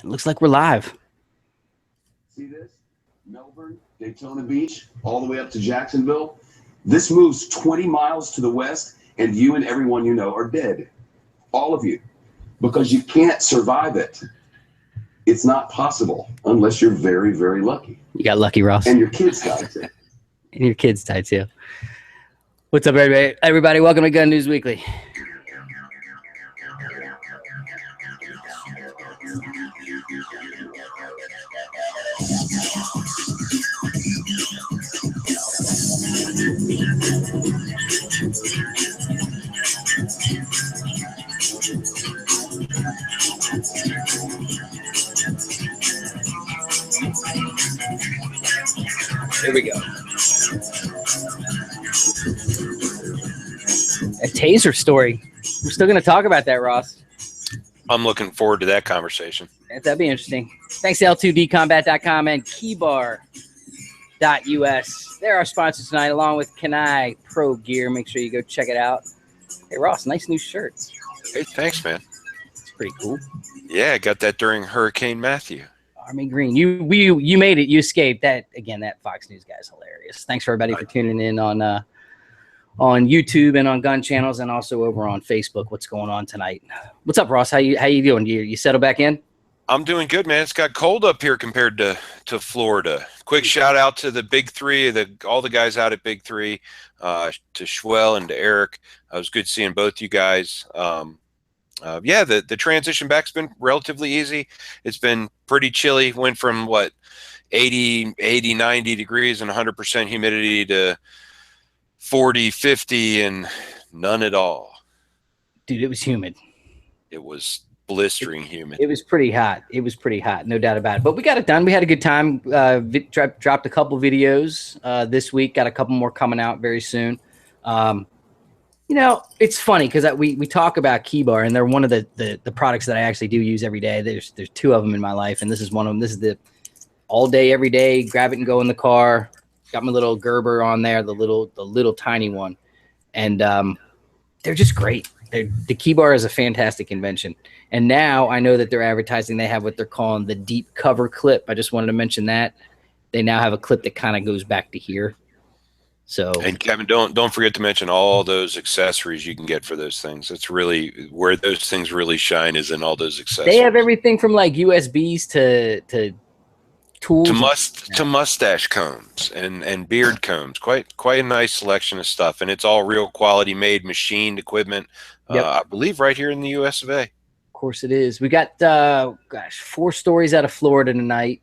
It looks like we're live. See this? Melbourne, Daytona Beach, all the way up to Jacksonville. This moves 20 miles to the west, and you and everyone you know are dead. All of you. Because you can't survive it. It's not possible unless you're very, very lucky. You got lucky, Ross. And your kids died too. And your kids died too. What's up, everybody? Everybody, welcome to Gun News Weekly. Here we go. A taser story. We're still going to talk about that, Ross. I'm looking forward to that conversation. That'd be interesting. Thanks to L2Dcombat.com and Keybar.us. They're our sponsors tonight, along with Kenai Pro Gear. Make sure you go check it out. Hey, Ross, nice new shirt. Hey, thanks, man. It's pretty cool. Yeah, I got that during Hurricane Matthew. Army Green. You made it. You escaped. That Fox News guy is hilarious. Thanks for everybody for tuning in on YouTube and on gun channels, and also over on Facebook. What's going on tonight? What's up, Ross? How you doing? You settle back in? I'm doing good, man. It's got cold up here compared to Florida. Quick shout out to the Big Three, all the guys out at Big Three, to Schwell and to Eric. It was good seeing both you guys. Yeah, the transition back's been relatively easy. It's been pretty chilly. Went from 80, 90 degrees and 100% humidity to 40, 50 and none at all. Dude, it was humid. It was blistering humid. It was pretty hot. No doubt about it. But we got it done. We had a good time. Dropped a couple videos this week. Got a couple more coming out very soon. You know, it's funny because we talk about Keybar, and they're one of the products that I actually do use every day. There's two of them in my life, and this is one of them. This is the all day, every day, grab it and go in the car. Got my little Gerber on there, the little tiny one, and they're just great. The Keybar is a fantastic invention, and now I know that they're advertising. They have what they're calling the deep cover clip. I just wanted to mention that they now have a clip that kind of goes back to here. So, and Kevin, don't forget to mention all those accessories you can get for those things. It's really where those things really shine, is in all those accessories. They have everything from like USBs to tools to mustache combs and beard combs. Quite a nice selection of stuff, and it's all real quality made, machined equipment. Yep. I believe right here in the US of A. Of course it is. We got 4 stories out of Florida tonight.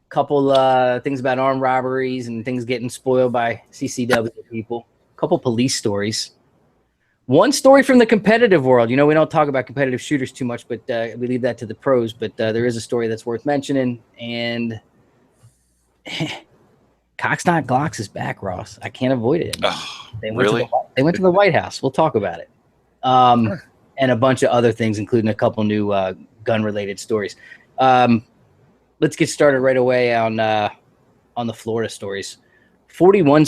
Couple things about armed robberies and things getting spoiled by CCW people. Couple police stories. One story from the competitive world. You know, we don't talk about competitive shooters too much, but we leave that to the pros. But there is a story that's worth mentioning. And Cox Not Glocks is back, Ross. I can't avoid it. They went to the White House. We'll talk about it. And a bunch of other things, including a couple new gun-related stories. Let's get started right away on the Florida stories. 41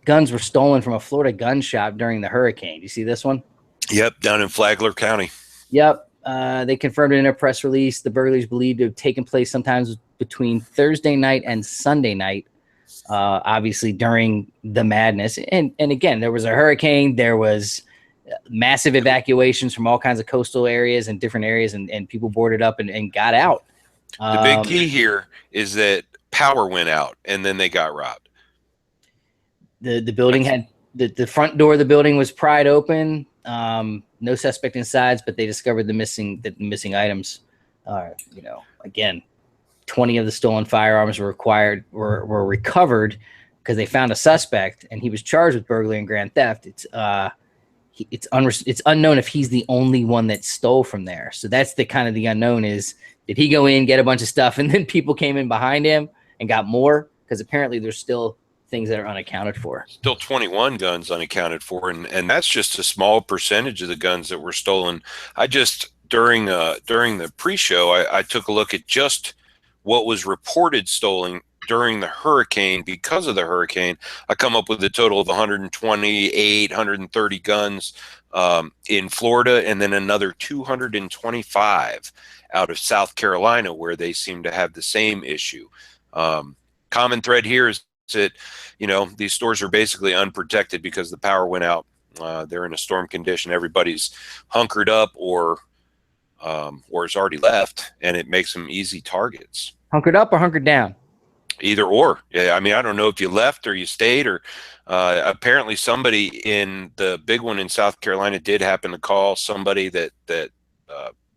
guns were stolen from a Florida gun shop during the hurricane. Do you see this one? Yep, down in Flagler County. Yep. They confirmed it in a press release. The burglaries believed to have taken place sometimes between Thursday night and Sunday night, obviously during the madness. And again, there was a hurricane. There was massive evacuations from all kinds of coastal areas and different areas, and people boarded up and got out. The big key here is that power went out and then they got robbed. The building had the front door of the building was pried open. No suspect inside, but they discovered the missing items. Again, 20 of the stolen firearms were recovered because they found a suspect and he was charged with burglary and grand theft. It's unknown if he's the only one that stole from there. So that's the unknown is, did he go in, get a bunch of stuff, and then people came in behind him and got more? Because apparently there's still things that are unaccounted for. Still 21 guns unaccounted for, and that's just a small percentage of the guns that were stolen. I just, during the pre-show, I took a look at just what was reported stolen during the hurricane, because of the hurricane, I come up with a total of 128, 130 guns in Florida, and then another 225 out of South Carolina, where they seem to have the same issue. Common thread here is that, you know, these stores are basically unprotected because the power went out. They're in a storm condition. Everybody's hunkered up or is already left, and it makes them easy targets. Hunkered up or hunkered down? Either or. Yeah, I mean, I don't know if you left or you stayed, or apparently somebody in the big one in South Carolina did happen to call somebody that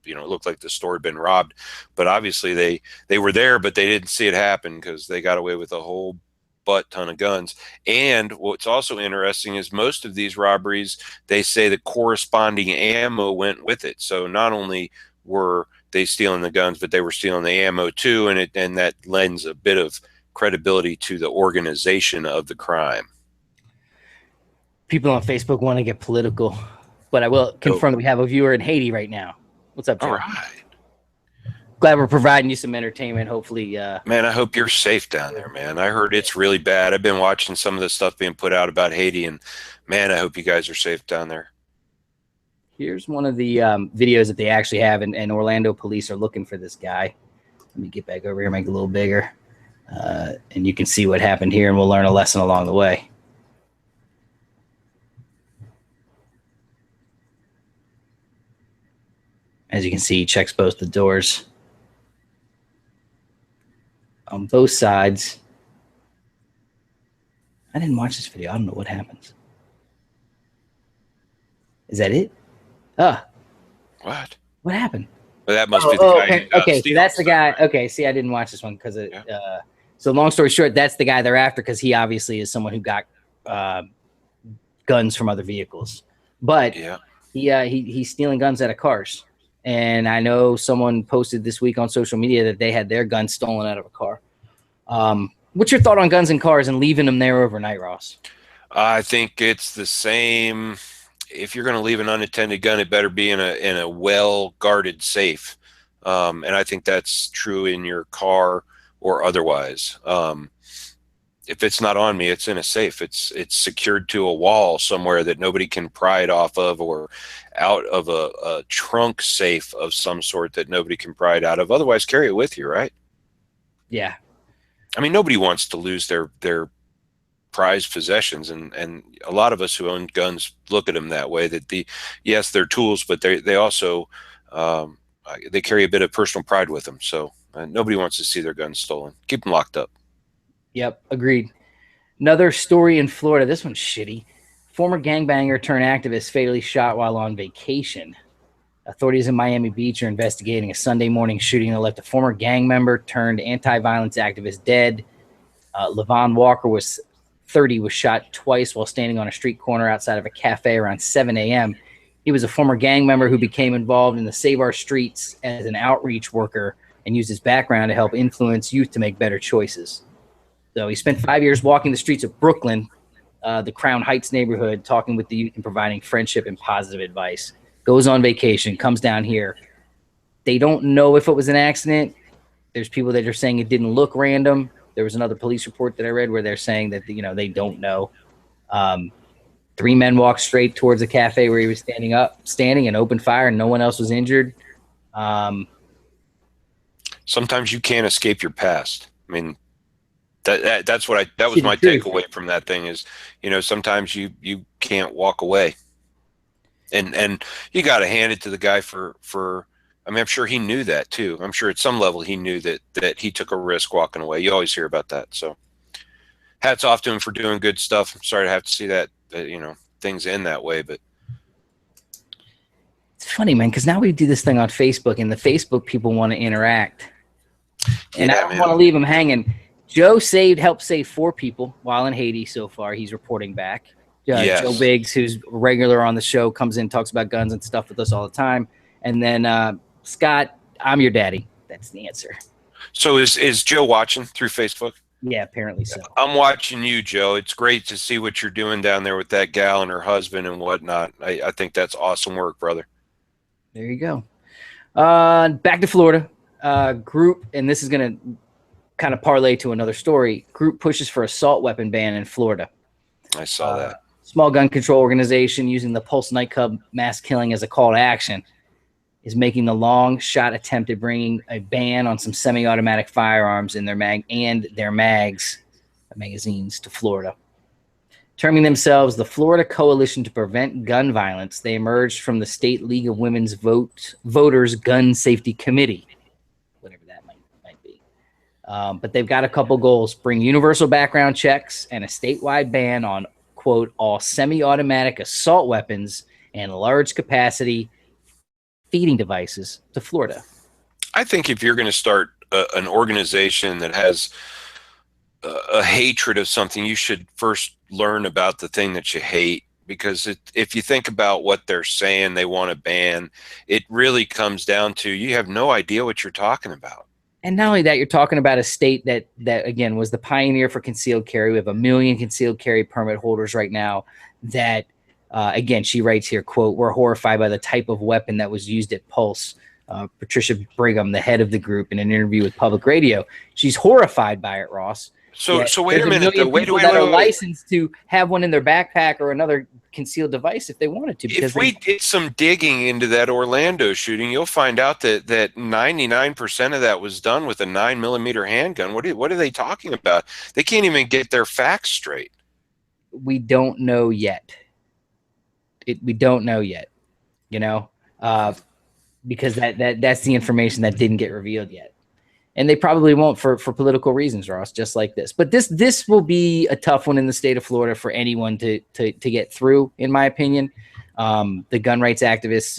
you know, it looked like the store had been robbed, but obviously they were there, but they didn't see it happen because they got away with a whole butt ton of guns. And what's also interesting is most of these robberies, they say the corresponding ammo went with it. So not only were they stealing the guns, but they were stealing the ammo too, and that lends a bit of credibility to the organization of the crime. People on Facebook want to get political, but I will confirm that we have a viewer in Haiti right now. What's up, Joe? All right. Glad we're providing you some entertainment. Hopefully, man, I hope you're safe down there, man. I heard it's really bad. I've been watching some of the stuff being put out about Haiti, and man, I hope you guys are safe down there. Here's one of the videos that they actually have, and Orlando police are looking for this guy. Let me get back over here, make it a little bigger, and you can see what happened here, and we'll learn a lesson along the way. As you can see, he checks both the doors on both sides. I didn't watch this video. I don't know what happens. Is that it? What happened? Well, that must be the guy. Okay, okay, so that's the guy. Okay, see, I didn't watch this one because so long story short, that's the guy they're after because he obviously is someone who got guns from other vehicles. But yeah, he's stealing guns out of cars. And I know someone posted this week on social media that they had their guns stolen out of a car. What's your thought on guns in cars and leaving them there overnight, Ross? I think it's the same. If you're going to leave an unattended gun, it better be in a well-guarded safe. And I think that's true in your car or otherwise. If it's not on me, it's in a safe. It's secured to a wall somewhere that nobody can pry it off of, or out of a trunk safe of some sort that nobody can pry it out of. Otherwise, carry it with you, right? Yeah. I mean, nobody wants to lose their prized possessions, and a lot of us who own guns look at them that way. That yes, they're tools, but they also they carry a bit of personal pride with them. So nobody wants to see their guns stolen. Keep them locked up. Yep, agreed. Another story in Florida. This one's shitty. Former gangbanger turned activist fatally shot while on vacation. Authorities in Miami Beach are investigating a Sunday morning shooting that left a former gang member turned anti-violence activist dead. Levon Walker, was 30, was shot twice while standing on a street corner outside of a cafe around 7 a.m. He was a former gang member who became involved in the Save Our Streets as an outreach worker and used his background to help influence youth to make better choices. So he spent 5 years walking the streets of Brooklyn, the Crown Heights neighborhood, talking with the youth and providing friendship and positive advice. Goes on vacation, comes down here. They don't know if it was an accident. There's people that are saying it didn't look random. There was another police report that I read where they're saying that, you know, they don't know. 3 men walked straight towards the cafe where he was standing and opened fire, and no one else was injured. Sometimes you can't escape your past. I mean, that was my takeaway from that thing is, you know, sometimes you can't walk away, and you got to hand it to the guy for I mean, I'm sure he knew that too. I'm sure at some level he knew that he took a risk walking away. You always hear about that. So hats off to him for doing good stuff. I'm sorry to have to see that, you know, things end that way, but it's funny, man, because now we do this thing on Facebook and the Facebook people want to interact, and I don't want to leave them hanging. Joe helped save 4 people while in Haiti so far. He's reporting back. Yes. Joe Biggs, who's regular on the show, comes in, talks about guns and stuff with us all the time. And then Scott, I'm your daddy. That's the answer. So is Joe watching through Facebook? Yeah, apparently so. I'm watching you, Joe. It's great to see what you're doing down there with that gal and her husband and whatnot. I think that's awesome work, brother. There you go. Back to Florida. Group, and this is going to kind of parlay to another story. Group pushes for assault weapon ban in Florida. I saw that. Small gun control organization using the Pulse nightclub mass killing as a call to action is making the long shot attempt at bringing a ban on some semi-automatic firearms in their magazines to Florida. Terming themselves the Florida Coalition to Prevent Gun Violence, they emerged from the State League of Women's Voters Gun Safety Committee, whatever that might be. But they've got a couple goals: bring universal background checks and a statewide ban on, quote, all semi-automatic assault weapons and large capacity feeding devices to Florida. I think if you're going to start an organization that has a hatred of something, you should first learn about the thing that you hate, because if you think about what they're saying they want to ban, it really comes down to you have no idea what you're talking about. And not only that, you're talking about a state that again was the pioneer for concealed carry. We have 1 million concealed carry permit holders right now that again, she writes here, quote, we're horrified by the type of weapon that was used at Pulse. Patricia Brigham, the head of the group, in an interview with Public Radio, she's horrified by it, Ross. So wait a minute. Wait, licensed to have one in their backpack or another concealed device if they wanted to. If we did some digging into that Orlando shooting, you'll find out that 99% of that was done with a 9mm handgun. What are they talking about? They can't even get their facts straight. We don't know yet. We don't know yet, you know, because that's the information that didn't get revealed yet. And they probably won't for political reasons, Ross, just like this. But this will be a tough one in the state of Florida for anyone to get through, in my opinion. The gun rights activists,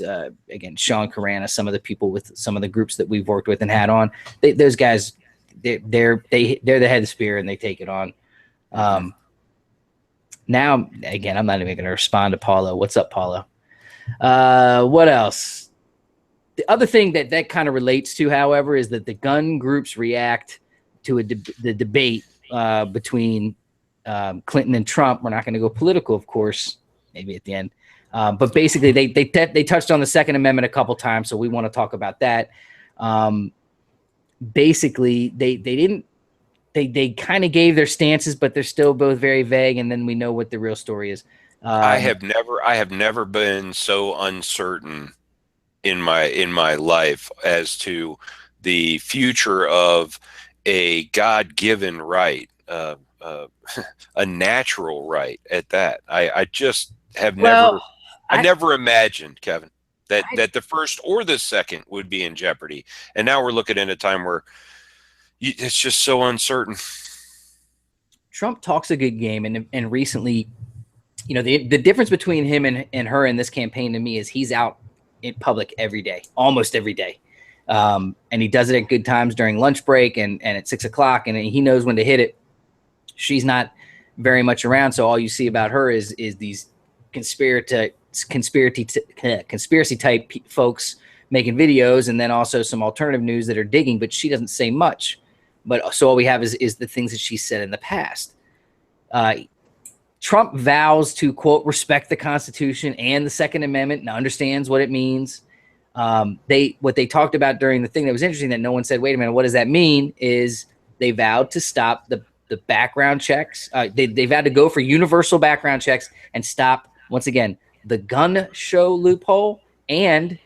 again, Sean Carana, some of the people with some of the groups that we've worked with and had on, those guys, they're the head of the spear and they take it on. Now, again, I'm not even going to respond to Paulo. What's up, Paulo? What else? The other thing that kind of relates to, however, is that the gun groups react to the debate between Clinton and Trump. We're not going to go political, of course, maybe at the end. But basically, they touched on the Second Amendment a couple times, so we want to talk about that. Basically, they kind of gave their stances, but they're still both very vague, and then we know what the real story is. I have never been so uncertain in my life as to the future of a God-given right, a natural right at that. I just have never imagined, Kevin, that the first or the second would be in jeopardy. And now we're looking at a time where it's just so uncertain. Trump talks a good game, and recently, you know, the difference between him and her in this campaign to me is he's out in public every day, almost every day. And he does it at good times during lunch break and at 6 o'clock, and he knows when to hit it. She's not very much around. So all you see about her is these conspiracy type folks making videos, and then also some alternative news that are digging, but she doesn't say much. But so all we have is the things that she said in the past. Trump vows to, quote, respect the Constitution and the Second Amendment and understands what it means. What they talked about during the thing that was interesting that no one said, wait a minute, what does that mean? Is they vowed to stop the background checks. They vowed to go for universal background checks and stop, once again, the gun show loophole and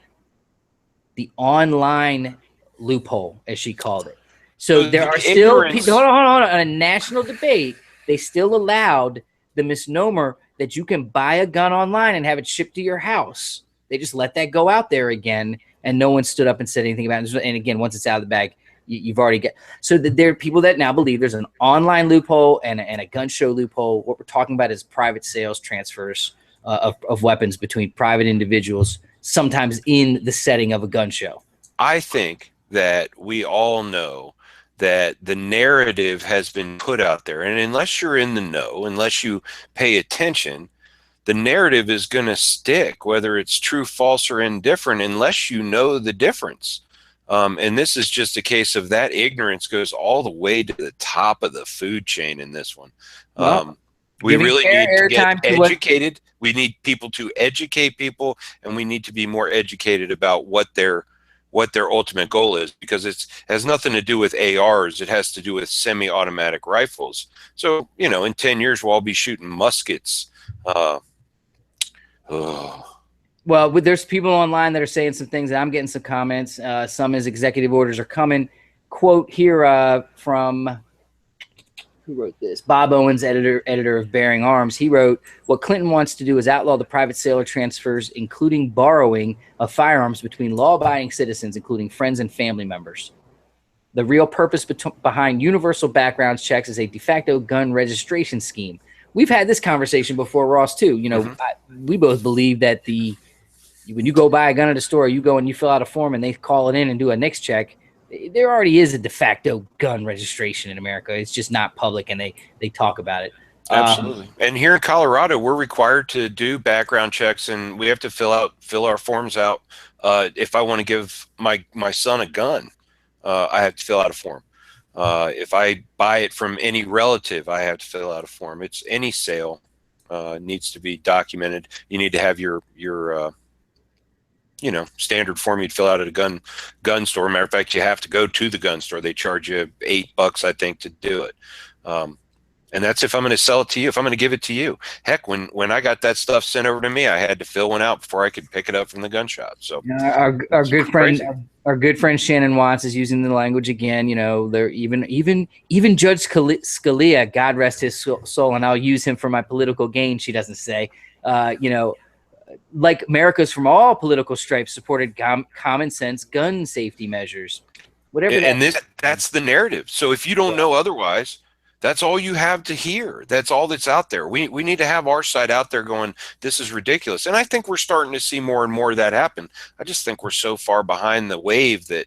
the online loophole, as she called it. So there are still people, hold on, on a national debate, they still allowed the misnomer that you can buy a gun online and have it shipped to your house. They just let that go out there again, and no one stood up and said anything about it. And again, once it's out of the bag, you've already got. So there are people that now believe there's an online loophole and a gun show loophole. What we're talking about is private sales transfers of weapons between private individuals, sometimes in the setting of a gun show. I think that we all know that the narrative has been put out there, and unless you're in the know, unless you pay attention, the narrative is going to stick, whether it's true, false, or indifferent, unless you know the difference. And this is just a case of that ignorance goes all the way to the top of the food chain in this one. We really need to get educated. We need people to educate people, and we need to be more educated about what they're what their ultimate goal is, because it has nothing to do with ARs. It has to do with semi-automatic rifles. So, you know, in 10 years, we'll all be shooting muskets. Well, there's people online that are saying some things, and I'm getting some comments. Some as executive orders are coming. Quote here from, who wrote this? Bob Owens, editor of Bearing Arms. He wrote, what Clinton wants to do is outlaw the private sale or transfers, including borrowing of firearms between law-abiding citizens, including friends and family members. The real purpose behind universal background checks is a de facto gun registration scheme. We've had this conversation before, Ross, too. You know, we both believe that when you go buy a gun at a store, you go and you fill out a form and they call it in and do a NICS check. There already is a de facto gun registration in America. It's just not public, and they talk about it. Absolutely. And here in Colorado, we're required to do background checks, and we have to fill our forms out. If I want to give my son a gun, I have to fill out a form. If I buy it from any relative, I have to fill out a form. It's any sale needs to be documented. You need to have your you know, standard form you'd fill out at a gun store. Matter of fact, you have to go to the gun store. They charge you $8, I think, to do it. And that's if I'm going to sell it to you, if I'm going to give it to you. Heck, when I got that stuff sent over to me, I had to fill one out before I could pick it up from the gun shop. So our good friend Shannon Watts is using the language again. You know, they're even Judge Scalia, God rest his soul, and I'll use him for my political gain. She doesn't say, you know, like America's from all political stripes supported common sense gun safety measures. Whatever. That's the narrative. So if you don't know otherwise, that's all you have to hear. That's all that's out there. We need to have our side out there going, this is ridiculous. And I think we're starting to see more and more of that happen. I just think we're so far behind the wave that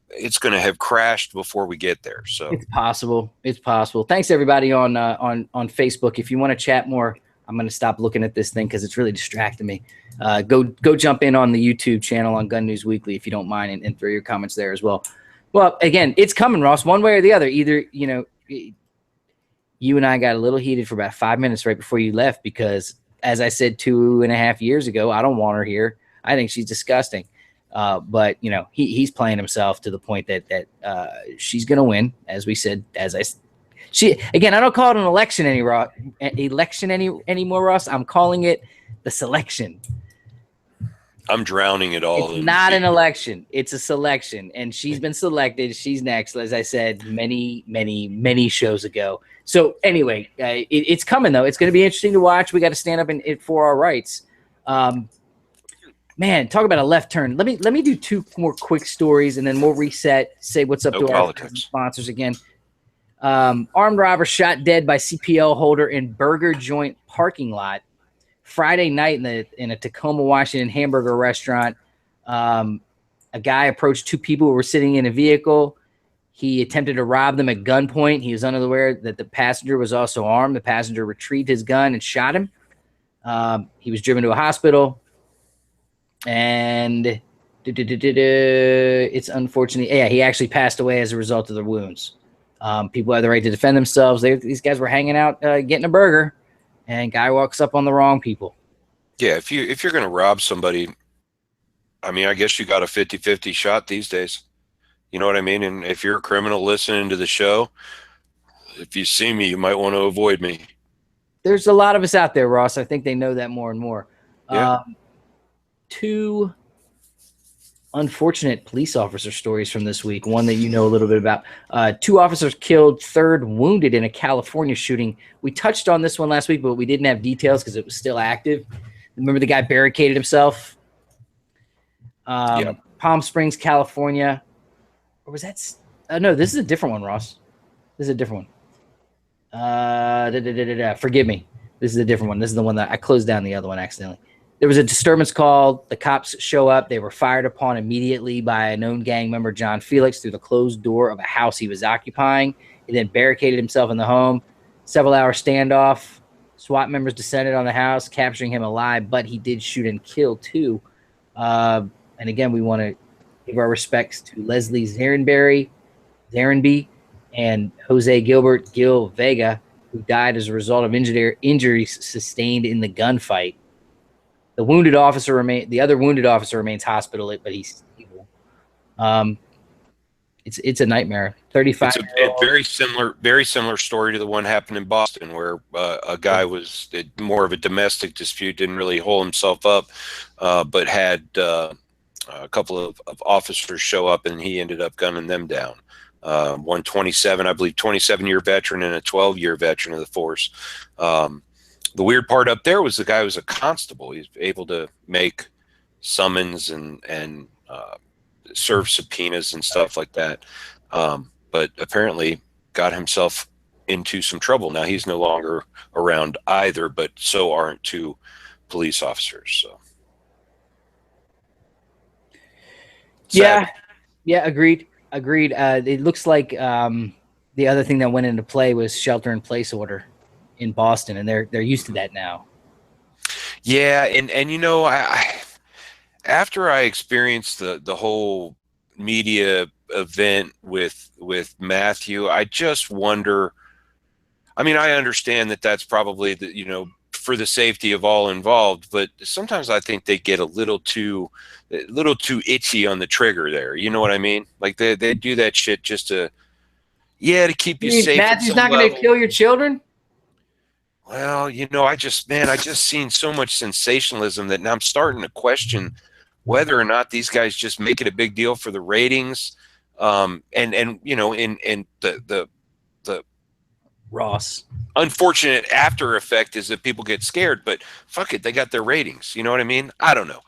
it's going to have crashed before we get there. So it's possible. It's possible. Thanks everybody on Facebook. If you want to chat more, I'm going to stop looking at this thing because it's really distracting me. Go jump in on the YouTube channel on Gun News Weekly if you don't mind, and throw your comments there as well. Well, again, it's coming, Ross, one way or the other. Either, you know, you and I got a little heated for about 5 minutes right before you left because, as I said 2.5 years ago, I don't want her here. I think she's disgusting. But, you know, he's playing himself to the point that she's going to win, as we said, again, I don't call it an election anymore, Ross. I'm calling it the selection. I'm drowning it all. It's not an election. It's a selection. And she's been selected. She's next, as I said, many shows ago. So anyway, it's coming, though. It's going to be interesting to watch. We got to stand up for our rights. Man, talk about a left turn. Let me do two more quick stories, and then we'll reset, say what's up to our sponsors again. Armed robber shot dead by CPL holder in burger joint parking lot Friday night in a Tacoma, Washington hamburger restaurant. A guy approached two people who were sitting in a vehicle. He attempted to rob them at gunpoint. He was unaware that the passenger was also armed. The passenger retrieved his gun and shot him. He was driven to a hospital, and it's unfortunate. Yeah, he actually passed away as a result of the wounds. People have the right to defend themselves. These guys were hanging out, getting a burger, and guy walks up on the wrong people. Yeah, if you're going to rob somebody, I mean, I guess you got a 50-50 shot these days. You know what I mean? And if you're a criminal listening to the show, if you see me, you might want to avoid me. There's a lot of us out there, Ross. I think they know that more and more. Yeah. Two unfortunate police officer stories from this week. One that you know a little bit about. 2 officers killed, 3rd wounded in a California shooting. We touched on this one last week, but we didn't have details because it was still active. Remember the guy barricaded himself? Yeah. Palm Springs, California. Or was that? No, this is a different one, Ross. This is a different one. Forgive me. This is a different one. This is the one that I closed down the other one accidentally. There was a disturbance call. The cops show up. They were fired upon immediately by a known gang member, John Felix, through the closed door of a house he was occupying. He then barricaded himself in the home. Several-hour standoff. SWAT members descended on the house, capturing him alive, but he did shoot and kill 2. And again, we want to give our respects to Leslie Zarenby and Jose Gilbert Gil Vega, who died as a result of injuries sustained in the gunfight. The other wounded officer remains hospital, but he's stable. It's a nightmare. 35. It's a very similar story to the one happened in Boston, where a guy was more of a domestic dispute, didn't really hold himself up, but had a couple of officers show up, and he ended up gunning them down. 127, I believe, 27-year veteran and a 12-year veteran of the force. The weird part up there was the guy was a constable. He's able to make summons and serve subpoenas and stuff like that. But apparently got himself into some trouble. Now he's no longer around either, but so aren't two police officers. So. Yeah. Yeah. Agreed. It looks like the other thing that went into play was shelter in place order in Boston, and they're used to that now. Yeah, and you know, I after I experienced the whole media event with Matthew, I just wonder. I mean, I understand that that's probably for the safety of all involved, but sometimes I think they get a little too itchy on the trigger there. You know what I mean? Like they do that shit just to keep you safe. Matthew's not going to kill your children. Well, I just seen so much sensationalism that now I'm starting to question whether or not these guys just make it a big deal for the ratings. And the Ross. Unfortunate after effect is that people get scared, but fuck it, they got their ratings. You know what I mean? I don't know.